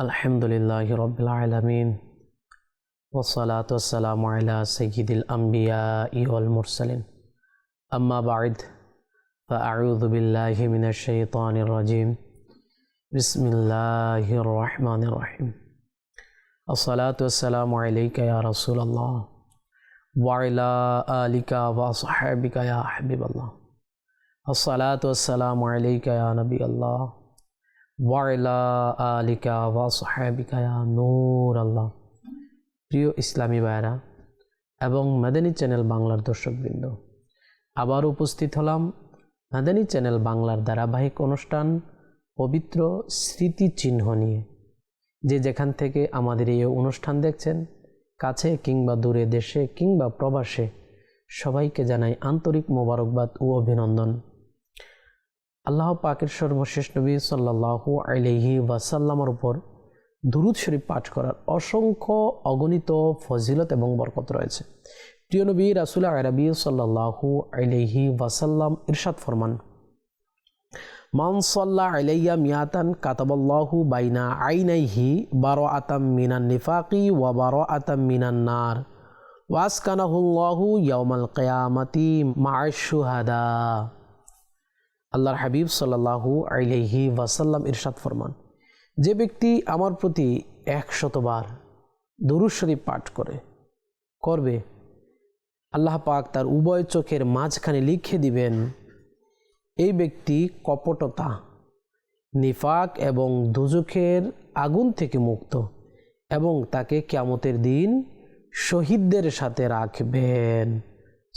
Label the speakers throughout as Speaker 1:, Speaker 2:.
Speaker 1: আলহামদুলিল্লাহি রাব্বিল আলামিন ওয়াসসালাতু ওয়াসসালামু আলা সাইয়্যিদিল আমবিয়াই ওয়াল মুরসালিন আম্মা বা'দ ফাআউযু বিল্লাহি মিনাশ শাইতানির রাজিম বিসমিল্লাহির রহমানির রহিম আসসালাতু ওয়াসসালামু আলাইকা ইয়া রাসূলুল্লাহ ওয়া আলা আলিকা ওয়া আসহাবিকা ইয়া হাবিবাল্লাহ আসসালাতু ওয়াসসালামু আলাইকা ইয়া নবিয়াল্লাহ ওয়াইলা আলিকা ওয়া সাহাবিকা ইয়া নূর আল্লাহ। প্রিয় ইসলামী ভাইরা এবং মাদানী চ্যানেল বাংলার দর্শকবৃন্দ, আবার উপস্থিত হলাম মাদানী চ্যানেল বাংলার ধারাবাহিক অনুষ্ঠান পবিত্র স্মৃতিচিহ্ন নিয়ে। যে যেখান থেকে আমাদের এই অনুষ্ঠান দেখছেন, কাছে কিংবা দূরে, দেশে কিংবা প্রবাসে, সবাইকে জানাই আন্তরিক মোবারকবাদ ও অভিনন্দন। আল্লাহ পাকের সর্বশেষ নবী সাল্লাল্লাহু আলাইহি ওয়াসাল্লামের উপর দুরূদ শরীফ পাঠ করার অসংখ্য অগণিত ফজিলত এবং বরকত রয়েছে। প্রিয় নবী রাসূল আরবি সাল্লাল্লাহু আলাইহি ওয়াসাল্লাম ইরশাদ ফরমান, মান সাল্লা আলাইয়া মিয়াতান কাতাবাল্লাহু বাইনা আইনাইহি বারাআতাম মিনান নিফাকি ওয়া বারাআতাম মিনান নার ওয়াসকানাহুল্লাহু ইয়াউমাল কিয়ামাতি মা'আশ শুহাদা। আল্লাহর হাবিব সাল্লাল্লাহু আলাইহি ওয়াসাল্লাম ইরশাদ ফরমান, যে ব্যক্তি আমার প্রতি 100 বার দুরূদ শরীফ পাঠ করবে, আল্লাহ পাক তার উভয় চোখের মাঝখানে লিখে দিবেন এই ব্যক্তি কপটতা, নিফাক এবং দোজখের আগুন থেকে মুক্ত, এবং তাকে কিয়ামতের দিন শহীদদের সাথে রাখবেন।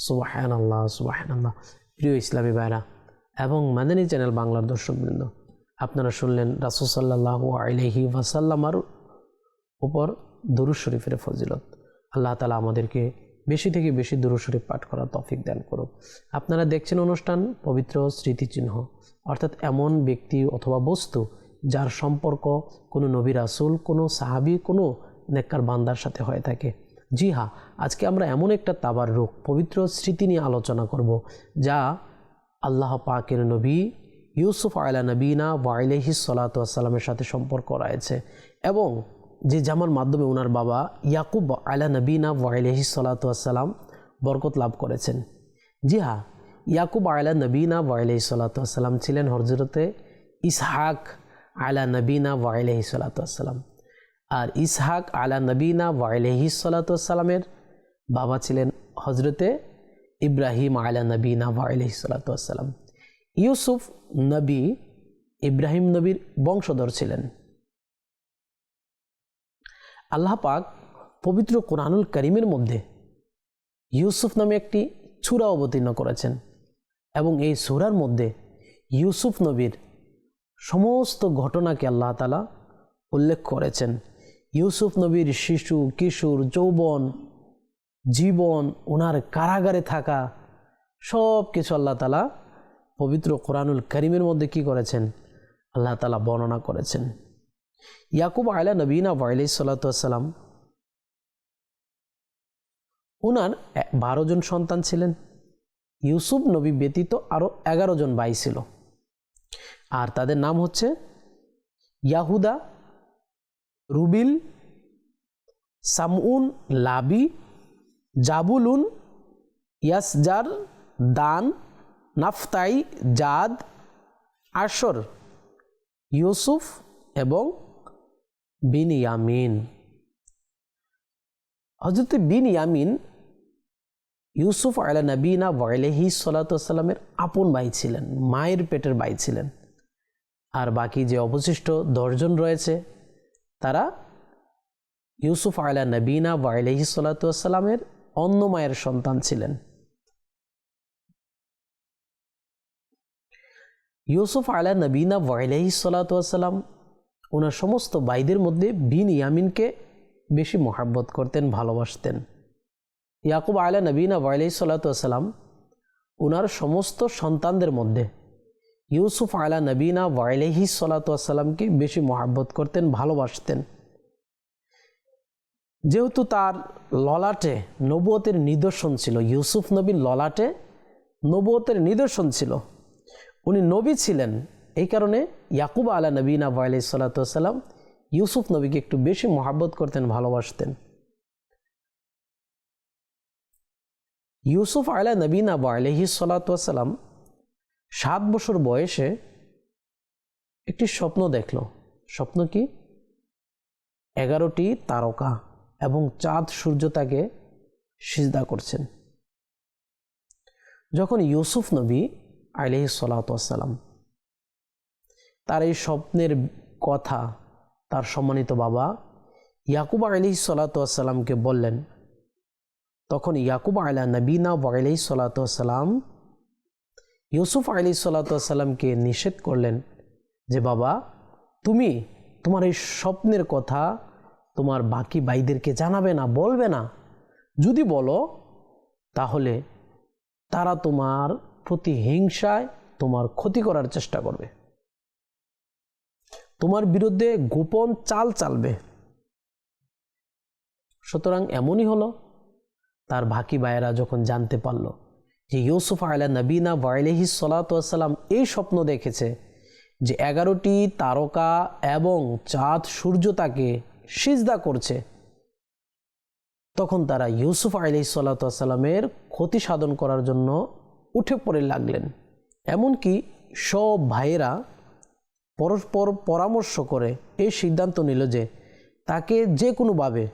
Speaker 1: সুবহানাল্লাহ, সুবহানাল্লাহ। প্রিয় ইসলামী ভাইরা এবং মাদানী চ্যানেল বাংলার দর্শকবৃন্দ, আপনারা শুনলেন রাসূল সাল্লাল্লাহু আলাইহি ওয়াসাল্লামের উপর দুরূদ শরীফের ফজিলত। আল্লাহ তাআলা আমাদেরকে বেশি থেকে বেশি দুরূদ শরীফ পাঠ করার তৌফিক দান করুক। আপনারা দেখছেন অনুষ্ঠান পবিত্র স্মৃতিচিহ্ন, অর্থাৎ এমন ব্যক্তি অথবা বস্তু যার সম্পর্ক কোনো নবী রাসূল, কোনো সাহাবী, কোনো নেককার বান্দার সাথে হয়ে থাকে। জি হ্যাঁ, আজকে আমরা এমন একটা তাবাররুক পবিত্র স্মৃতি নিয়ে আলোচনা করব যা আল্লাহ পাকের নবী ইউসুফ আলা নবীনা ওয়া আলাইহিস সালাতু ওয়াসসালামের সাথে সম্পর্ক রয়েছে, এবং যে জামার মাধ্যমে ওনার বাবা ইয়াকুব আলা নবীনা ওয়া আলাইহিস সালাতু ওয়াসসালাম বরকত লাভ করেছেন। জি হ্যাঁ, ইয়াকুব আলা নবীনা ওয়া আলাইহিস সালাতু ওয়াসসালাম ছিলেন হযরতে ইসহাক আলা নবীনা ওয়া আলাইহিস সালাতু ওয়াসসালাম, আর ইসহাক আলা নবীনা ওয়া আলাইহিস সালাতু ওয়াসসালামের বাবা ছিলেন হযরতে ইব্রাহিম আলা নবীনা ওয়া আলাইহিস সালাতু ওয়াসসালাম। ইউসুফ নবী ইব্রাহিম নবীর বংশধর ছিলেন। আল্লাহ পাক পবিত্র কোরআনুল কারীমের মধ্যে ইউসুফ নামে একটি সূরা অবতীর্ণ করেছেন, এবং এই সূরার মধ্যে ইউসুফ নবীর সমস্ত ঘটনাকে আল্লাহ তাআলা উল্লেখ করেছেন। ইউসুফ নবীর শিশু, কিশোর, যৌবন, জীবন, ওনার কারাগারে থাকা, সব কিছু আল্লাহ তাআলা পবিত্র কোরআনুল কারীমের মধ্যে কি করেছেন? আল্লাহ তাআলা বর্ণনা করেছেন। ইয়াকুব আলা নবীনা ওয়া আলাইহিস সালাতু ওয়াসসালাম, ওনার 12 জন সন্তান ছিলেন। ইউসুফ নবী ব্যতীত আরও 11 জন ভাই ছিল, আর তাদের নাম হচ্ছে ইয়াহুদা, রুবিল, সামউন, লাবি, জাবুলুন, ইয়াসজার, দান, নাফতাই, জাদ, আশর, ইউসুফ এবং বিনিয়ামিন। হযরত বিনিয়ামিন ইউসুফ আলা নবীনা ওয়া আলাইহিস সালাতু ওয়াসসালামের আপন ভাই ছিলেন, মায়ের পেটের ভাই ছিলেন। আর বাকি যে অবশিষ্ট 10 জন রয়েছে, তারা ইউসুফ আলা নবীনা ওয়া আলাইহিস সালাতু ওয়াসসালামের অন্য মায়ের সন্তান ছিলেন। ইউসুফ আলা নবীনা ওয়া আলাইহিস সালাতু ওয়াসসালাম ওনার সমস্ত ভাইদের মধ্যে বিনিয়ামিনকে বেশি মহব্বত করতেন, ভালোবাসতেন। ইয়াকুব আলা নবীনা ওয়া আলাইহিস সালাতু ওয়াসসালাম ওনার সমস্ত সন্তানদের মধ্যে ইউসুফ আলা নবীনা ওয়া আলাইহিস সালাতু ওয়াসসালামকে বেশি মহব্বত করতেন, ভালোবাসতেন। যেহেতু তার ললাটে নবুয়তের নিদর্শন ছিল, ইউসুফ নবীর ললাটে নবুয়তের নিদর্শন ছিল, উনি নবী ছিলেন, এই কারণে ইয়াকুব আলা নবীনা ওয়া আলাইহিস সালাতু ওয়াসসালাম ইউসুফ নবীকে একটু বেশি মহাব্বত করতেন, ভালোবাসতেন। ইউসুফ আলা নবীনা আলাইহিস সালাতু ওয়াস সালাম 7 বছর বয়সে একটি স্বপ্ন দেখল। স্বপ্ন কি? 11টি তারকা এবং চাঁদ সূর্য তাকে সিজদা করছেন। যখন ইউসুফ নবী আলাইহিস সালাতু ওয়াস সালাম তার এই স্বপ্নের কথা তার সম্মানিত বাবা ইয়াকুব আলাইহিস সালাতু ওয়াস সালামকে বললেন, তখন ইয়াকুব আলা নবীনা আলাইহিস সালাতু ওয়াস সালাম ইউসুফ আলাইহিস সালাতু ওয়াস সালামকে নিষেধ করলেন যে বাবা, তুমি তোমার এই স্বপ্নের কথা তোমার বাকি ভাইদেরকে জানাবে না, বলবে না। যদি বলো তাহলে তারা তোমার প্রতি হিংসায় তোমার ক্ষতি করার চেষ্টা করবে, তোমার বিরুদ্ধে গোপন চাল চালবে। সুতরাং এমনই হলো, তার বাকি ভাইয়েরা যখন জানতে পারল যে ইউসুফ আলা নবীনা আলাইহিস সালাতু ওয়াস সালাম এই স্বপ্ন দেখেছে যে 11টি তারকা এবং চাঁদ সূর্য তাকে সিজদা করছে, তখন তারা ইউসুফ আলাইহিস সালাতু ওয়াস সালামের ক্ষতি সাধন করার জন্য উঠে পড়ে লাগলেন। এমনকি সব ভাইয়েরা পরস্পর পরামর্শ করে এই সিদ্ধান্ত নিল যে তাকে যে কোনোভাবে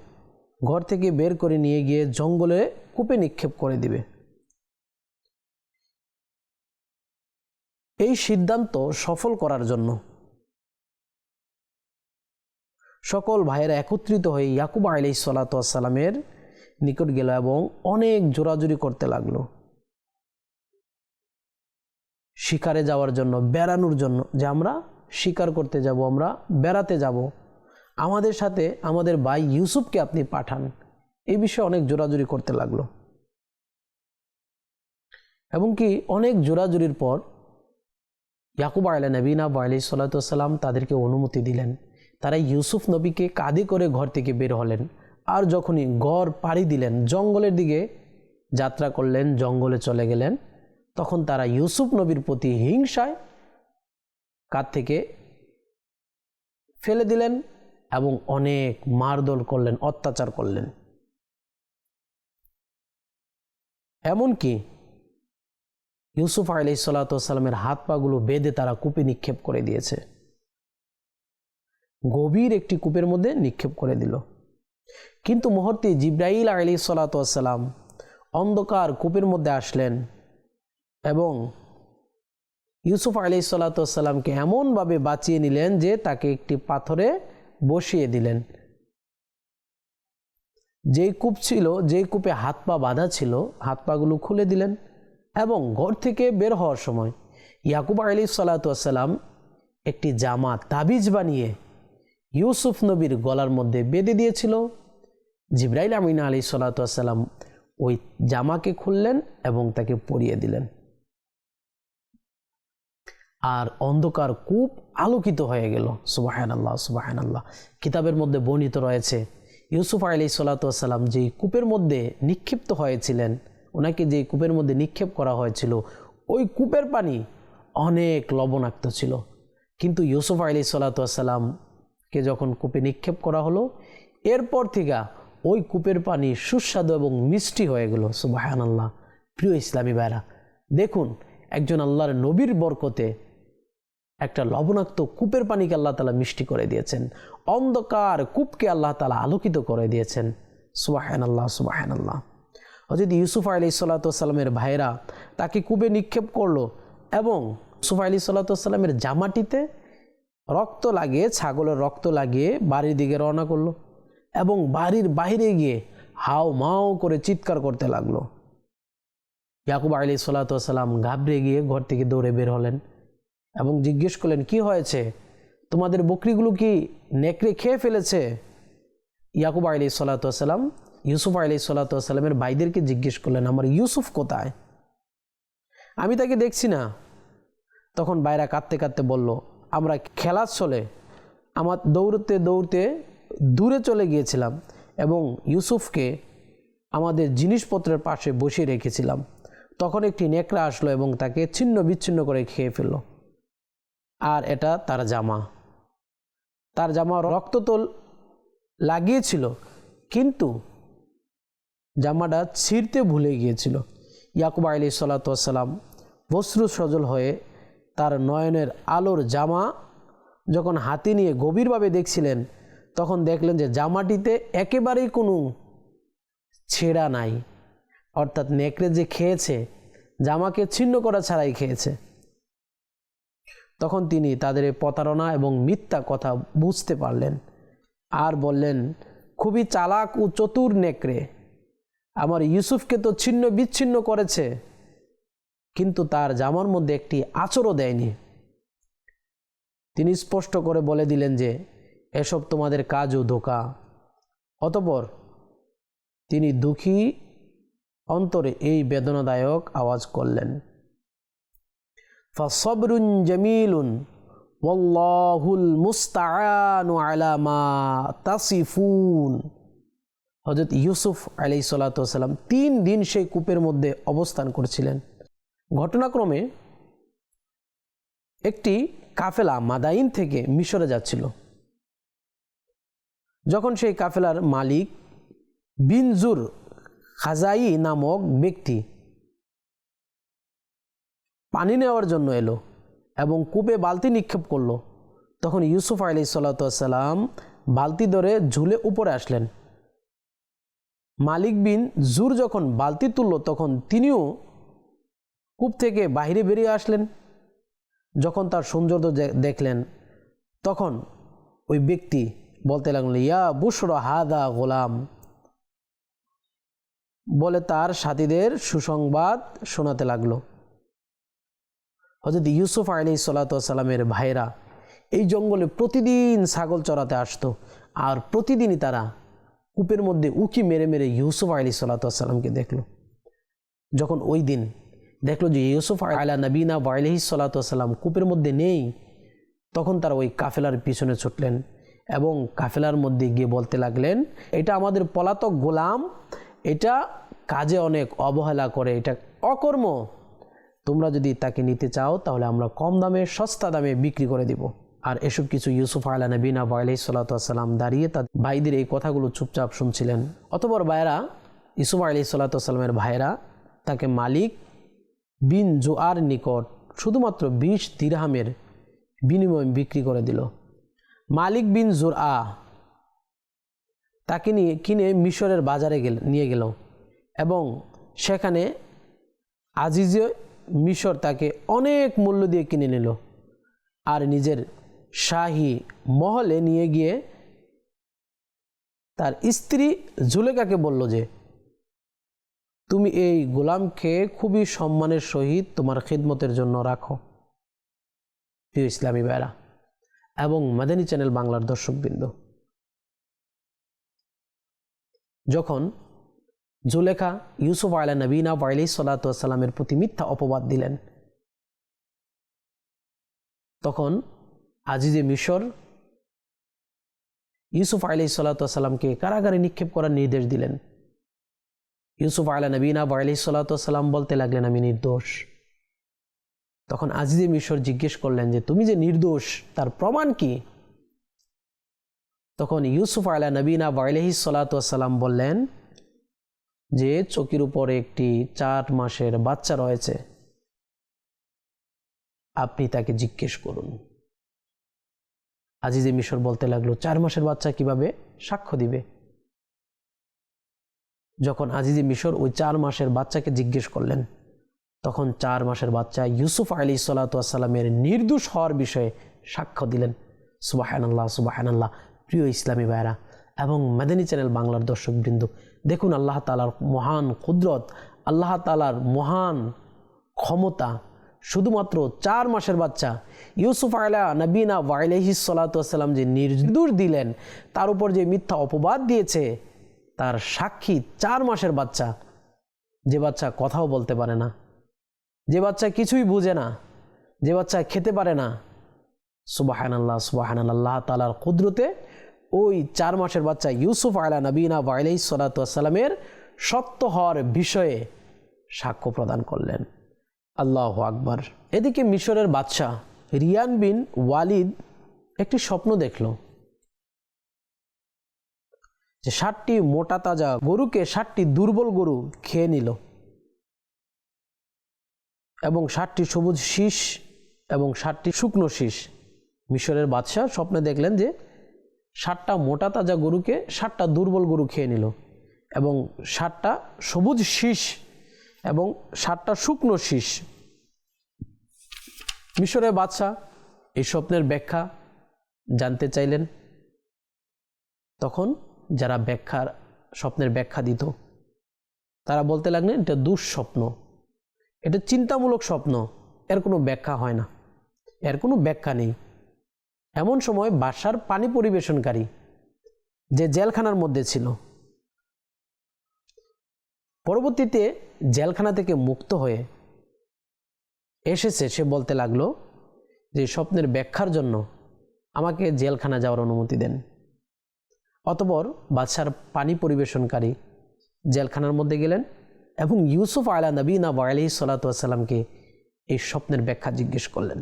Speaker 1: ঘর থেকে বের করে নিয়ে গিয়ে জঙ্গলে কূপে নিক্ষেপ করে দিবে। এই সিদ্ধান্ত সফল করার জন্য সকল ভাইয়েরা একত্রিত হয়ে ইয়াকুব আলাইহিস সালাতু ওয়াস সালামের নিকট গেল এবং অনেক জোরাজুরি করতে লাগলো শিকারে যাওয়ার জন্য, বেড়ানোর জন্য, যে আমরা শিকার করতে যাব, আমরা বেড়াতে যাব, আমাদের সাথে আমাদের ভাই ইউসুফকে আপনি পাঠান। এই বিষয়ে অনেক জোরাজুরি করতে লাগলো এবং কি অনেক জোরাজুরির পর ইয়াকুব আলা নবীনা আলাইহিস সালাতু ওয়াস সালাম তাদেরকে অনুমতি দিলেন। তারা ইউসুফ নবীকে কাঁধে করে ঘর থেকে বের হলেন। আর যখনই ঘর পাড়ি দিলেন, জঙ্গলের দিকে যাত্রা করলেন, জঙ্গলে চলে গেলেন, তখন তারা ইউসুফ নবীর প্রতি হিংসায় কাঁধ থেকে ফেলে দিলেন এবং অনেক মারধর করলেন, অত্যাচার করলেন। এমনকি ইউসুফ আলাইহিস সালাতু ওয়াস সালামের হাত পাগুলো বেঁধে তারা কূপে নিক্ষেপ করে দিয়েছে। গভীর একটি কূপের মধ্যে নিক্ষেপ করে দিল। কিন্তু মুহূর্তে জিবরাইল আলাইহিস সালাতু ওয়াস সালাম অন্ধকার কূপের মধ্যে আসলেন এবং ইউসুফ আলাইহিস সালাতু ওয়াস সালামকে এমনভাবে বাঁচিয়ে নিলেন যে তাকে একটি পাথরে বসিয়ে দিলেন। যেই কূপ ছিল, যেই কূপে হাত পা বাঁধা ছিল, হাত পাগুলো খুলে দিলেন এবং ঘর থেকে বের হওয়ার সময় ইয়াকুব আলাইহিস সালাতু ওয়াস সালাম একটি জামা তাবিজ বানিয়ে ইউসুফ নবীর গলার মধ্যে বেঁধে দিয়েছিল। জিবরাইল আমিন আলাইহিস সালাতু ওয়াস সালাম ওই জামাকে খুললেন এবং তাকে পরিয়ে দিলেন। আর অন্ধকার কূপ আলোকিত হয়ে গেল। সুবহানাল্লাহ, সুবহানাল্লাহ। কিতাবের মধ্যে বর্ণিত রয়েছে ইউসুফ আলাইহিস সালাতু ওয়াস সালাম যেই কূপের মধ্যে নিক্ষিপ্ত হয়েছিলেন, ওনাকে যেই কূপের মধ্যে নিক্ষেপ করা হয়েছিল, ওই কূপের পানি অনেক লবণাক্ত ছিল। কিন্তু ইউসুফ আলাইহিস সালাতু ওয়াস সালামকে যখন কূপে নিক্ষেপ করা হলো, এরপর থেকে ওই কূপের পানি সুস্বাদু এবং মিষ্টি হয়ে গেল। সুবহানাল্লাহ। প্রিয় ইসলামী ভাইরা, দেখুন একজন আল্লাহর নবীর বরকতে একটা লবণাক্ত কূপের পানিকে আল্লাহ তাআলা মিষ্টি করে দিয়েছেন, অন্ধকার কূপকে আল্লাহ তাআলা আলোকিত করে দিয়েছেন। সুবহানাল্লাহ, সুবহানাল্লাহ। হযরত ইউসুফ আলাইহিস সালাতু ওয়াস সালামের ভাইরা তাকে কূপে নিক্ষেপ করলো এবং ইউসুফ আলাইহিস সালাতু ওয়াস সালামের জামাটিতে রক্ত লাগিয়ে, ছাগলের রক্ত লাগিয়ে বাড়ির দিকে রওনা করলো এবং বাড়ির বাইরে গিয়ে হাও মাও করে চিৎকার করতে লাগলো। ইয়াকুব আলাইহিস সালাতু ওয়াস সালাম ঘাবড়ে গিয়ে ঘর থেকে দৌড়ে বের হলেন এবং জিজ্ঞেস করলেন, কি হয়েছে? তোমাদের বকরিগুলো কি নেকড়ে খেয়ে ফেলেছে? ইয়াকুব আলাইহিস সালাতু ওয়াস সালাম ইউসুফ আলাইহিস সালাতু ওয়াস সালামের ভাইদেরকে জিজ্ঞেস করলেন, আমার ইউসুফ কোথায়? আমি তাকে দেখছি না। তখন ভাইরা কাঁদতে কাঁদতে বলল, আমরা খেলার ছলে আমার দৌড়তে দৌড়তে দূরে চলে গিয়েছিলাম এবং ইউসুফকে আমাদের জিনিসপত্রের পাশে বসিয়ে রেখেছিলাম। তখন একটি নেকড়া আসলো এবং তাকে ছিন্ন বিচ্ছিন্ন করে খেয়ে ফেলল। আর এটা তার জামা। তার জামা রক্ত তো লাগিয়েছিল, কিন্তু জামাটা ছিঁড়তে ভুলে গিয়েছিল। ইয়াকুব আলাইহিস সালাতু ওয়াস সালাম বস্ত্র সজল হয়ে তার নয়নের আলোর জামা যখন হাতে নিয়ে গভীরভাবে দেখছিলেন, তখন দেখলেন যে জামাটিতে একেবারেই কোনো ছেঁড়া নাই, অর্থাৎ নেকড়ে যে খেয়েছে জামাকে ছিন্ন করা ছাড়াই খেয়েছে। তখন তিনি তাদের প্রতারণা এবং মিথ্যা কথা বুঝতে পারলেন আর বললেন, খুবই চালাক ও চতুর নেকড়ে, আমার ইউসুফকে তো ছিন্ন বিচ্ছিন্ন করেছে, কিন্তু তার জামার মধ্যে একটি আঁচড়ও দেয়নি। তিনি স্পষ্ট করে বলে দিলেন যে এসব তোমাদের কাজ ও ধোঁকা। অতঃপর তিনি দুঃখী অন্তরে এই বেদনাদায়ক আওয়াজ করলেন, ফাসবরুন জামিলুন ওয়াল্লাহুল মুস্তাআনু আলা মা তাসিফুন। হযরত ইউসুফ আলাইহিস সালাতু ওয়াস সালাম 3 দিন সেই কূপের মধ্যে অবস্থান করেছিলেন। ঘটনাক্রমে একটি কাফেলা মাদাইন থেকে মিশরে যাচ্ছিল। যখন সেই কাফেলার মালিক বিনজুর খাজাই নামক ব্যক্তি পানি নেওয়ার জন্য এলো এবং কূপে বালতি নিক্ষেপ করলো, তখন ইউসুফ আলাইহিস সালাতু ওয়াস সালাম বালতি ধরে ঝুলে উপরে আসলেন। মালিক বিন জুর যখন বালতি তুলল, তখন তিনিও কূপ থেকে বাইরে বেরিয়ে আসলেন। যখন তার সৌন্দর্য দেখলেন, তখন ওই ব্যক্তি বলতে লাগলেন, ইয়া বুশরা হাদা গোলাম, বলে তার সাথীদের সুসংবাদ শোনাতে লাগলো। হযরত ইউসুফ আলাইহিস সালাতু ওয়াস সালামের ভাইরা এই জঙ্গলে প্রতিদিন ছাগল চড়াতে আসতো, আর প্রতিদিনই তারা কূপের মধ্যে উকি মেরে মেরে ইউসুফ আলাইহিস সালাতু ওয়াস সালামকে দেখলো। যখন ওই দিন দেখলো যে ইউসুফ আলা নবীনা ওয়া আলাইহিস সালাতু ওয়াস সালাম কূপের মধ্যে নেই, তখন তারা ওই কাফেলার পিছনে ছুটলেন এবং কাফেলার মধ্যে গিয়ে বলতে লাগলেন, এটা আমাদের পলাতক গোলাম, এটা কাজে অনেক অবহেলা করে, এটা অকর্ম, তোমরা যদি তাকে নিতে চাও তাহলে আমরা কম দামে সস্তা দামে বিক্রি করে দিব। আর এসব কিছু ইউসুফ আলা নবীনা ওয়া আলাইহিস সালাতু ওয়াস সালাম দাঁড়িয়ে তার ভাইদের এই কথাগুলো চুপচাপ শুনছিলেন। অতঃপর ভাইরা, ইউসুফ আলাইহিস সালাতু ওয়াস সালামের ভাইরা তাকে মালিক বিন জুআর নিকট শুধুমাত্র 20 দিরহামের বিনিময়ে বিক্রি করে দিল। মালিক বিন জুরআ তাকে নিয়ে কিনে মিশরের বাজারে নিয়ে গেল এবং সেখানে আজিজে মিশর তাকে অনেক মূল্য দিয়ে কিনে নিল আর নিজের শাহী মহলে নিয়ে গিয়ে তার স্ত্রী জুলেখাকে বলল যে, তুমি এই গোলামকে খুবই সম্মানের সহিত তোমার খিদমতের জন্য রাখো। প্রিয় ইসলামী ভাইরা এবং মাদানী চ্যানেল বাংলার দর্শকবৃন্দ, যখন জুলেখা ইউসুফ আলা নবীনা ওয়া আলাইহিস সালাতু ওয়াস সালামের প্রতি মিথ্যা অপবাদ দিলেন, তখন আজিজে মিশর ইউসুফ আলাইহিস সালাতু ওয়াস সালামকে কারাগারে নিক্ষেপ করার নির্দেশ দিলেন। ইউসুফ আলা নবীনা ওয়া আলাইহিস সালাতু ওয়াস সালাম বলতে লাগলেন, আমি নির্দোষ। তখন আজিজে মিশর জিজ্ঞেস করলেন যে, তুমি যে নির্দোষ তার প্রমাণ কি? তখন ইউসুফ আলা নবীনা ওয়া আলাইহিস সালাতু ওয়াস সালাম বললেন যে, চকির উপরে একটি 4 মাসের বাচ্চা রয়েছে, আপনি তাকে জিজ্ঞেস করুন। আজিজে মিশর বলতে লাগলো, 4 মাসের বাচ্চা কিভাবে সাক্ষ্য দিবে? যখন আজিজে মিশর ওই 4 মাসের বাচ্চাকে জিজ্ঞেস করলেন, তখন 4 মাসের বাচ্চা ইউসুফ আলাইহিস সালাতু ওয়াস সালামের নির্দোষ হওয়ার বিষয়ে সাক্ষ্য দিলেন। সুবহানাল্লাহ, সুবহানাল্লাহ। প্রিয় ইসলামী ভাইরা এবং মাদানী চ্যানেল বাংলার দর্শকবৃন্দ, দেখুন আল্লাহ তাআলার মহান কুদরত, আল্লাহ তাআলার মহান ক্ষমতা। শুধুমাত্র 4 মাসের বাচ্চা ইউসুফ আলা নবীনা ওয়া আলাইহিস সালাতু ওয়াস সালাম যে নির্দোষ দিলেন, তার উপর যে মিথ্যা অপবাদ দিয়েছে, তার সাক্ষী 4 মাসের বাচ্চা, যে বাচ্চা কথাও বলতে পারে না, যে বাচ্চা কিছুই বুঝে না, যে বাচ্চা খেতে পারে না। সুবহানাল্লাহ, সুবহানাল্লাহ। আল্লাহ তাআলার কুদরতে ওই 4 মাসের বাচ্চা ইউসুফ আলা নবীনা ওয়া আলাইহিস সালাতু ওয়াস সালামের সত্য হওয়ার বিষয়ে সাক্ষ্য প্রদান করলেন। আল্লাহু আকবার। এদিকে মিশরের বাদশাহ রিয়ান বিন ওয়ালিদ একটি স্বপ্ন দেখল। যে 60টি মোটা তাজা গরুকে 60টি দুর্বল গরু খেয়ে নিল এবং 60টি সবুজ শীষ এবং 60টি শুকনো শীষ। মিশরের বাদশাহ স্বপ্নে দেখলেন যে 60টা মোটা তাজা গরুকে 60টা দুর্বল গরু খেয়ে নিল এবং 60টা সবুজ শীষ এবং 60টা শুকনো শীষ। মিশরের বাদশাহ এই স্বপ্নের ব্যাখ্যা জানতে চাইলেন। তখন যারা স্বপ্নের ব্যাখ্যা দিত তারা বলতে লাগলেন এটা দুঃস্বপ্ন, এটা চিন্তামূলক স্বপ্ন, এর কোনো ব্যাখ্যা হয় না, এর কোনো ব্যাখ্যা নেই। এমন সময় বাদশার পানি পরিবেশনকারী যে জেলখানার মধ্যে ছিল, পরবর্তীতে জেলখানা থেকে মুক্ত হয়ে এসেছে, সে বলতে লাগলো যে স্বপ্নের ব্যাখ্যার জন্য আমাকে জেলখানা যাওয়ার অনুমতি দেন। অতঃপর বাদশার পানি পরিবেশনকারী জেলখানার মধ্যে গেলেন এবং ইউসুফ আলা নবীনা আলাইহিস সালাতু ওয়াস সালামকে এই স্বপ্নের ব্যাখ্যা জিজ্ঞেস করলেন।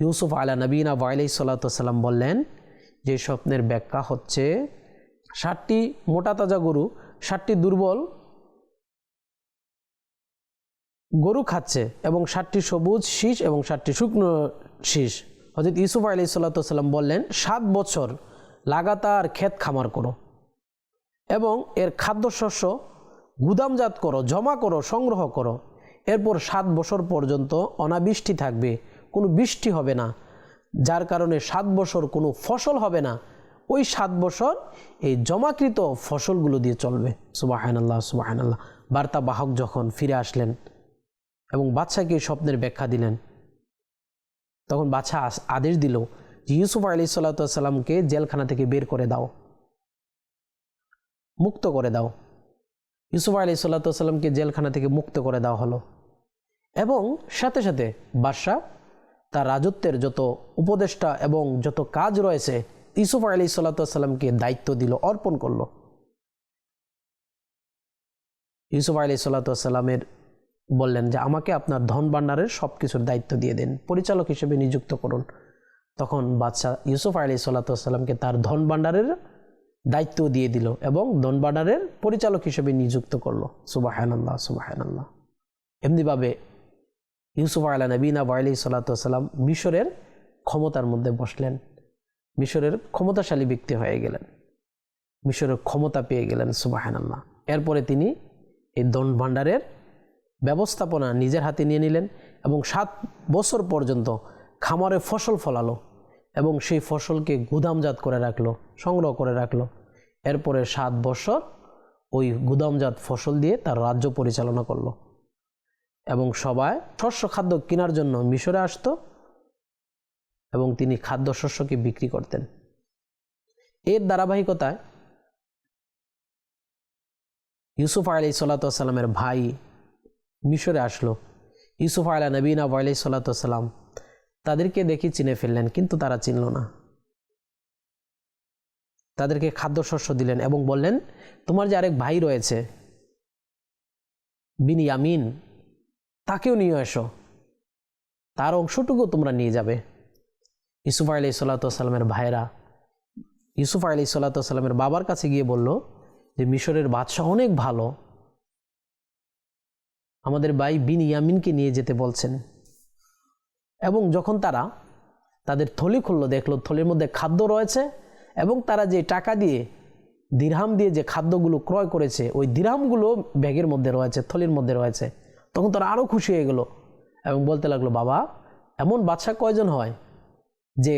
Speaker 1: ইউসুফ আলা নবীনা আলাইহিস সালাতু ওয়াস সালাম বললেন যে স্বপ্নের ব্যাখ্যা হচ্ছে 60টি মোটা তাজা গরু 60টি দুর্বল গরু খাচ্ছে এবং 60টি সবুজ শীষ এবং 60টি শুকনো শীষ। হযরত ইউসুফ আলাইহিস সালাতু ওয়াস সালাম বললেন 7 বছর লাগাতার ক্ষেত খামার করো এবং এর খাদ্যশস্য গুদামজাত করো, জমা করো, সংগ্রহ করো। এরপর 7 বছর পর্যন্ত অনাবৃষ্টি থাকবে, কোনো বৃষ্টি হবে না, যার কারণে 7 বছর কোনো ফসল হবে না। ওই 7 বছর এই জমাকৃত ফসলগুলো দিয়ে চলবে। সুবহানাল্লাহ সুবহানাল্লাহ। বার্তাবাহক যখন ফিরে আসলেন এবং বাদশাকে স্বপ্নের ব্যাখ্যা দিলেন, তখন বাদশা আদেশ দিল যে ইউসুফ আলাইহিস সালাতু ওয়াস সালামকে জেলখানা থেকে বের করে দাও, মুক্ত করে দাও। ইউসুফ আলাইহিস সালাতু ওয়াস সালামকে জেলখানা থেকে মুক্ত করে দেওয়া হলো এবং সাথে সাথে বাদশা তার রাজত্বের যত উপদেষ্টা এবং যত কাজ রয়েছে ইউসুফ আলাইহিস সালাতু ওয়াস সালামকে দায়িত্ব দিল, অর্পণ করলো। ইউসুফ আলাইহিস সালাতু ওয়াস সালামের বললেন যে আমাকে আপনার ধন ভাণ্ডারের সব কিছুর দায়িত্ব দিয়ে দেন, পরিচালক হিসেবে নিযুক্ত করুন। তখন বাদশাহ ইউসুফ আলাইহিস সালাতু ওয়াস সালামকে তার ধন ভাণ্ডারের দায়িত্ব দিয়ে দিল এবং ধন ভাণ্ডারের পরিচালক হিসেবে নিযুক্ত করলো। সুবহানাল্লাহ সুবহানাল্লাহ। এমনিভাবে ইউসুফ আলা নবীনা আলাইহিস সালাতু ওয়াস সালাম মিশরের ক্ষমতার মধ্যে বসলেন, মিশরের ক্ষমতাশালী ব্যক্তি হয়ে গেলেন, মিশরের ক্ষমতা পেয়ে গেলেন। সুবহানাল্লাহ। এরপরে তিনি এই ধন ভাণ্ডারের ব্যবস্থাপনা নিজের হাতে নিয়ে নিলেন এবং 7 বছর পর্যন্ত খামারে ফসল ফলালো এবং সেই ফসলকে গুদামজাত করে রাখলো, সংগ্রহ করে রাখলো। এরপরে 7 বছর ওই গুদামজাত ফসল দিয়ে তার রাজ্য পরিচালনা করলো এবং সবাই শস্য খাদ্য কেনার জন্য মিশরে আসতো এবং তিনি খাদ্যশস্যকে বিক্রি করতেন। এর ধারাবাহিকতায় ইউসুফ আলাইহিস সালাতু ওয়াস সালামের ভাই মিশরে আসলো। ইউসুফ আলা নবীনা আলাইহিস সালাতু ওয়াস সালাম তাদেরকে দেখে চিনে ফেললেন, কিন্তু তারা চিনল না। তাদেরকে খাদ্যশস্য দিলেন এবং বললেন তোমার যে আরেক ভাই রয়েছে বিনিয়ামিন, তাকেও নিয়ে এসো, তার অংশটুকু তোমরা নিয়ে যাবে। ইউসুফ আলাইহিস সালাতু ওয়াস সালামের ভাইরা ইউসুফ আলাইহিস সালাতু ওয়াস সালামের বাবার কাছে গিয়ে বলল যে মিশরের বাদশাহ অনেক ভালো, আমাদের ভাই বিনিয়ামিনকে নিয়ে যেতে বলছেন। এবং যখন তারা তাদের থলি খুললো, দেখলো থলির মধ্যে খাদ্য রয়েছে এবং তারা যে টাকা দিয়ে দিরহাম দিয়ে যে খাদ্যগুলো ক্রয় করেছে ওই দিরহামগুলো ব্যাগের মধ্যে রয়েছে, থলির মধ্যে রয়েছে। তখন তারা আরও খুশি হয়ে গেল এবং বলতে লাগলো বাবা, এমন বাদশা কয়জন হয় যে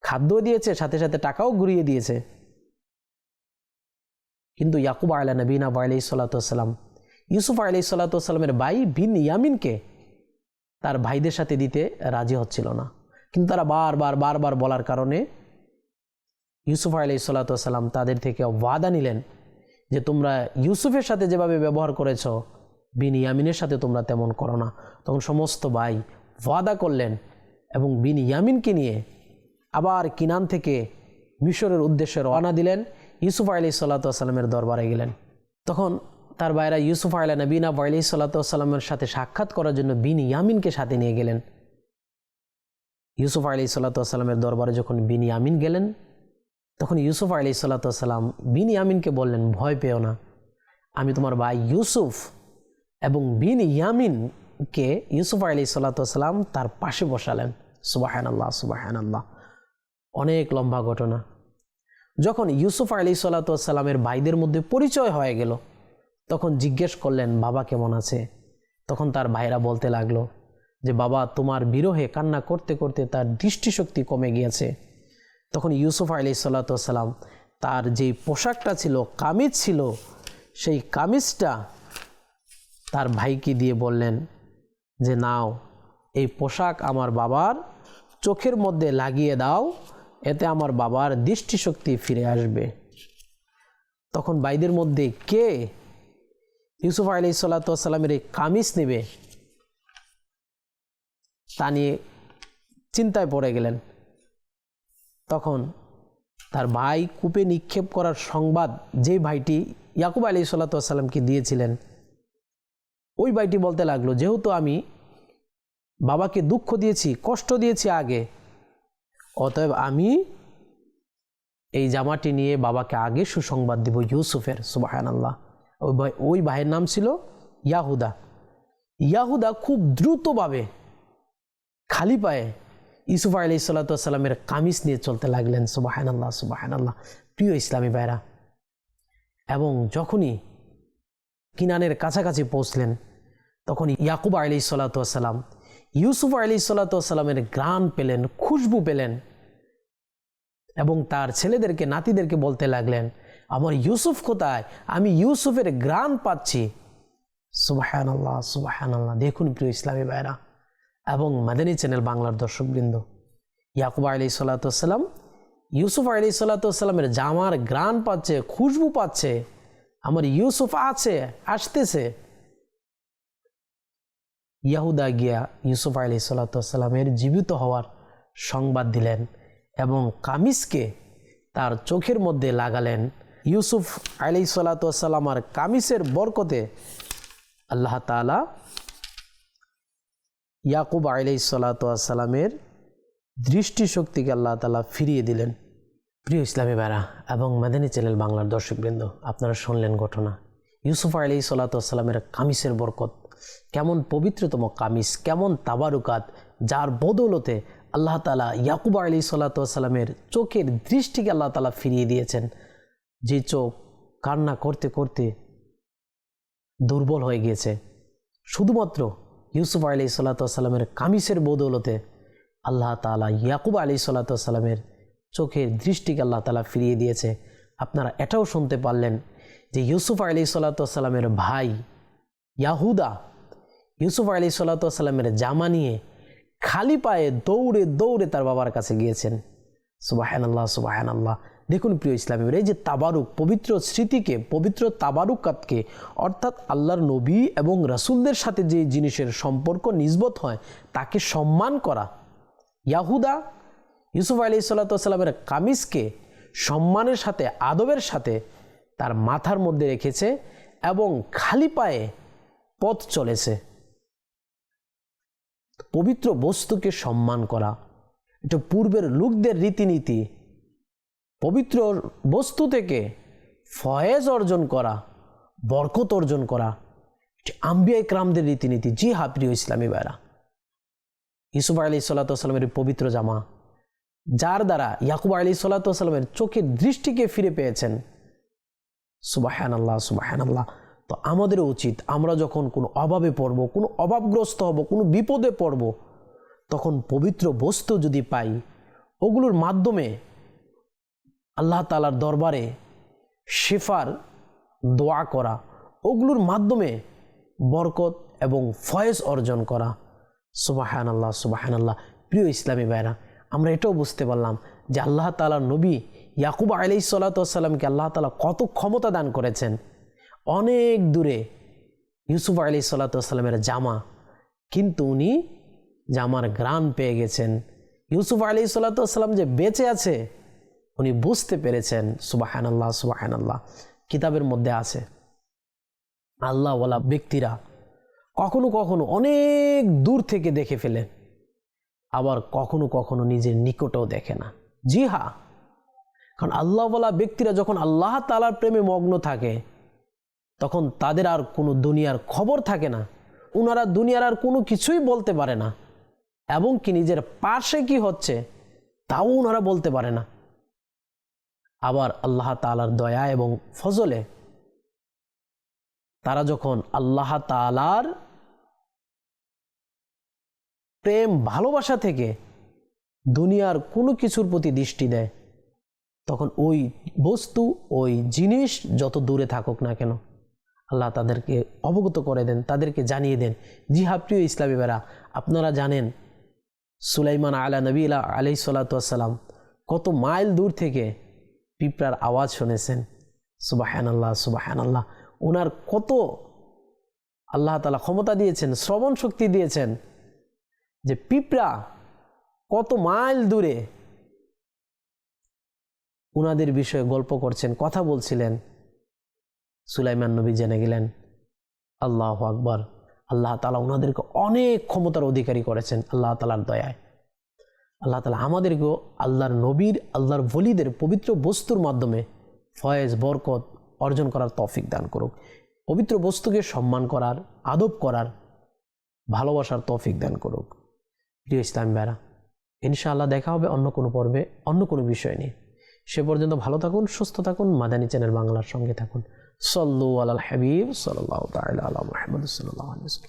Speaker 1: খাদ্য দিয়েছে সাথে সাথে টাকাও ঘুরিয়ে দিয়েছে। কিন্তু ইয়াকুব আলা নবীনা আলাইহিস সালাতু ওয়াস সালাম ইউসুফ আলাইহিস সালাতু ওয়াস সালামের ভাই বিনিয়ামিনকে তার ভাইদের সাথে দিতে রাজি হচ্ছিল না। কিন্তু তারা বারবার বলার কারণে ইউসুফ আলাইহিস সালাতু ওয়াস সালাম তাদের থেকে ওয়াদা নিলেন যে তোমরা ইউসুফের সাথে যেভাবে ব্যবহার করেছো বিনিয়ামিনের সাথে তোমরা তেমন করো না। তখন সমস্ত ভাই ওয়াদা করলেন এবং বিনিয়ামিনকে নিয়ে আবার কিনান থেকে মিশরের উদ্দেশ্যে রওনা দিলেন, ইউসুফ আলাইহিস সালাতু ওয়াস সালামের দরবারে গেলেন। তখন তার ভাইরা ইউসুফ আলা নবীনা আলাইহিস সালাতু ওয়াস সালামের সাথে সাক্ষাৎ করার জন্য বিনিয়ামিনকে সাথে নিয়ে গেলেন। ইউসুফ আলাইহিস সালাতু ওয়াস সালামের দরবারে যখন বিনিয়ামিন গেলেন তখন ইউসুফ আলাইহিসসালাম বিনয়ামিনকে বললেন, ভয় পেও না, আমি তোমার ভাই ইউসুফ। এবং বিনয়ামিনকে ইউসুফ আলাইহিসসালাম তার পাশে বসালেন। সুবহানাল্লাহ, সুবহানাল্লাহ। অনেক লম্বা ঘটনা। যখন ইউসুফ আলাইহিসসালামের ভাইদের মধ্যে পরিচয় হয়ে গেল, তখন জিজ্ঞেস করলেন, বাবা কেমন আছে? তখন তার ভাইরা বলতে লাগলো যে, বাবা তোমার বিরহে কান্না করতে করতে তার দৃষ্টিশক্তি কমে গিয়েছে। তখন ইউসুফ আলাইহিসসালাম তার যেই পোশাকটা ছিল, কামিজ ছিল, সেই কামিজটা তার ভাইকে দিয়ে বললেন যে, নাও এই পোশাক আমার বাবার চোখের মধ্যে লাগিয়ে দাও, এতে আমার বাবার দৃষ্টিশক্তি ফিরে আসবে। তখন ভাইদের মধ্যে কে ইউসুফ আলাইহিসসালামের এই কামিজ নেবে তা নিয়ে চিন্তায় পড়ে গেলেন। তখন তার ভাই কূপে নিক্ষেপ করার সংবাদ যে ভাইটি ইয়াকুব আলাইহিসসালামকে দিয়েছিলেন, ওই ভাইটি বলতে লাগলো, যেহেতু আমি বাবাকে দুঃখ দিয়েছি, কষ্ট দিয়েছি আগে, অতএব আমি এই জামাটি নিয়ে বাবাকে আগে সুসংবাদ দিব ইউসুফের। সুবহানাল্লাহ। ওই ভাইয়ের নাম ছিল ইয়াহুদা। ইয়াহুদা খুব দ্রুতভাবে খালি পায়ে ইউসুফ আলাইহিসসালামের কামিজ নিয়ে চলতে লাগলেন। সুবহানাল্লাহ, সুবহানাল্লাহ। প্রিয় ইসলামী ভাইরা, এবং যখনই কিনানের কাছাকাছি পৌঁছলেন, তখন ইয়াকুব আলাইহিসসালাম ইউসুফ আলাইহিসসালামের ঘ্রাণ পেলেন, খুশবু পেলেন, এবং তার ছেলেদেরকে, নাতিদেরকে বলতে লাগলেন, আমার ইউসুফ কোথায়? আমি ইউসুফের ঘ্রাণ পাচ্ছি। সুবহানাল্লাহ, সুবহানাল্লাহ। দেখুন প্রিয় ইসলামী ভাইরা এবং মাদানী চ্যানেল বাংলার দর্শকবৃন্দ, ইয়াকুব আলাইহিসসালাম ইউসুফ আলাইহিসসালামের জামার ঘ্রাণ পাচ্ছে, খুশবু পাচ্ছে, আমার ইউসুফ আছে, আসতেছে। ইয়াহুদা গিয়া ইউসুফ আলাইহিসসালামের জীবিত হওয়ার সংবাদ দিলেন এবং কামিজকে তার চোখের মধ্যে লাগালেন। ইউসুফ আলাইহিসসালামের কামিজের বরকতে আল্লাহ তাআলা ইয়াকুব আলাইহিসসালামের দৃষ্টিশক্তিকে আল্লাহ তাআলা ফিরিয়ে দিলেন। প্রিয় ইসলামী ভাইরা এবং মাদানী চ্যানেল বাংলার দর্শকবৃন্দ, আপনারা শুনলেন ঘটনা। ইউসুফ আলাইহিসসালামের কামিজের বরকত, কেমন পবিত্রতম কামিজ, কেমন তাবারুকাত, যার বদৌলতে আল্লাহ তাআলা ইয়াকুব আলাইহিসসালামের চোখের দৃষ্টিকে আল্লাহ তাআলা ফিরিয়ে দিয়েছেন। যে চোখ কান্না করতে করতে দুর্বল হয়ে গিয়েছে, শুধুমাত্র ইউসুফ আলাইহিসসালামের কামিজের বদৌলতে আল্লাহ তাআলা ইয়াকুব আলাইহিসসালামের চোখের দৃষ্টিকে আল্লাহ তাআলা ফিরিয়ে দিয়েছে। আপনারা এটাও শুনতে পারলেন যে ইউসুফ আলাইহিসসালামের ভাই ইয়াহুদা ইউসুফ আলাইহিসসালামের জামা নিয়ে খালি পায়ে দৌড়ে দৌড়ে তার বাবার কাছে গিয়েছেন। সুবহানাল্লাহ, সুবহানাল্লাহ। দেখুন প্রিয় ইসলামী, এই যে তাবারুক, পবিত্র স্মৃতিকে, পবিত্র তাবারুকাতকে, অর্থাৎ আল্লাহর নবী এবং রাসূলদের সাথে যে জিনিসের সম্পর্ক নিসবত হয় তাকে সম্মান করা। ইয়াহুদা ইউসুফ আলাইহিসসালামের কামিজকে সম্মানের সাথে, আদবের সাথে তার মাথার মধ্যে রেখেছে এবং খালি পায়ে পথ চলেছে। পবিত্র বস্তুকে সম্মান করা, এটা পূর্বের লোকদের রীতিনীতি। পবিত্র বস্তু থেকে ফয়েজ অর্জন করা, বরকত অর্জন করা, এটা আম্বিয়া ইকরামদের রীতিনীতি। জি হ্যাঁ প্রিয় ইসলামী ভাইরা, ইউসুফ আলাইহিসসালামের পবিত্র জামা, যার দ্বারা ইয়াকুব আলাইহিসসালামের চোখের দৃষ্টিকে ফিরে পেয়েছেন। সুবহানাল্লাহ, সুবহানাল্লাহ। তো আমাদেরও উচিত, আমরা যখন কোনো অভাবে পড়ব, কোনো অভাবগ্রস্ত হব, কোনো বিপদে পড়ব, তখন পবিত্র বস্তু যদি পাই, ওগুলোর মাধ্যমে আল্লাহ তাআলার দরবারে শিফার দোয়া করা, ওগুলোর মাধ্যমে বরকত এবং ফয়েজ অর্জন করা। সুবহানাল্লাহ, সুবহানাল্লাহ। প্রিয় ইসলামী ভাইরা, আমরা এটাও বুঝতে পারলাম যে আল্লাহ তাআলার নবী ইয়াকুব আলাইহিসসালামকে আল্লাহ তাআলা কত ক্ষমতা দান করেছেন। অনেক দূরে ইউসুফ আলাইহিসসালামের জামা, কিন্তু উনি জামার ঘ্রাণ পেয়ে গেছেন। ইউসুফ আলাইহিসসালাম যে বেঁচে আছে উনি বুঝতে পেরেছেন। সুবহানাল্লাহ, সুবহানাল্লাহ। কিতাবের মধ্যে আছে আল্লাহওয়ালা ব্যক্তিরা কখনো কখনো অনেক দূর থেকে দেখে ফেলেন, আবার কখনো কখনো নিজের নিকটেও দেখে না। জি হ্যাঁ, কারণ আল্লাহওয়ালা ব্যক্তিরা যখন আল্লাহ তাআলার প্রেমে মগ্ন থাকে তখন তাদের আর কোনো দুনিয়ার খবর থাকে না, ওনারা দুনিয়ার আর কোনো কিছুই বলতে পারে না, এবং কি নিজের পাশে কি হচ্ছে তাও ওনারা বলতে পারে না। আবার আল্লাহ তাআলার দয়া এবং ফজলে তারা যখন আল্লাহ তাআলার প্রেম ভালোবাসা থেকে দুনিয়ার কোনো কিছুর প্রতি দৃষ্টি দেয়, তখন ওই বস্তু ওই জিনিস যত দূরে থাকুক না কেন আল্লাহ তাদেরকে অবগত করে দেন, তাদেরকে জানিয়ে দেন। জি হ্যাঁ প্রিয় ইসলামী ভাইরা, আপনারা জানেন সুলাইমান আলা নবী আলাইহিস সালাতু ওয়াস সালাম কত মাইল দূর থেকে পিঁপড়ার আওয়াজ শুনেছেন। সুবহানাল্লাহ সুবহানাল্লাহ, ওনার কত আল্লাহ তাআলা ক্ষমতা দিয়েছেন, শ্রবণ শক্তি দিয়েছেন যে পিঁপড়া কত মাইল দূরে ওনাদের বিষয়ে গল্প করছেন, কথা বলছিলেন। সুলাইমান নবী জেনে গেলেন। আল্লাহু আকবার, আল্লাহ তাআলা ওনাদেরকে অনেক ক্ষমতার অধিকারী করেছেন আল্লাহ তাআলার দয়ায়। আল্লাহ তাআলা আমাদেরকেও আল্লাহর নবীর আল্লাহর ওলিদের পবিত্র বস্তুর মাধ্যমে ফয়েজ বরকত অর্জন করার তৌফিক দান করুক। পবিত্র বস্তুকে সম্মান করার, আদব করার, ভালোবাসার তৌফিক দান করুক। প্রিয় ইসলামী ভাইরা, ইনশাআল্লাহ দেখা হবে অন্য কোনো পর্বে অন্য কোনো বিষয় নিয়ে। সে পর্যন্ত ভালো থাকুন, সুস্থ থাকুন, মাদানী চ্যানেল বাংলার সঙ্গে থাকুন। সাল্লু আলাল হাবিব সাল্লাল্লাহু তাআলা আলা মুহাম্মদ সাল্লাল্লাহু আলাইহি ওয়াসাল্লাম।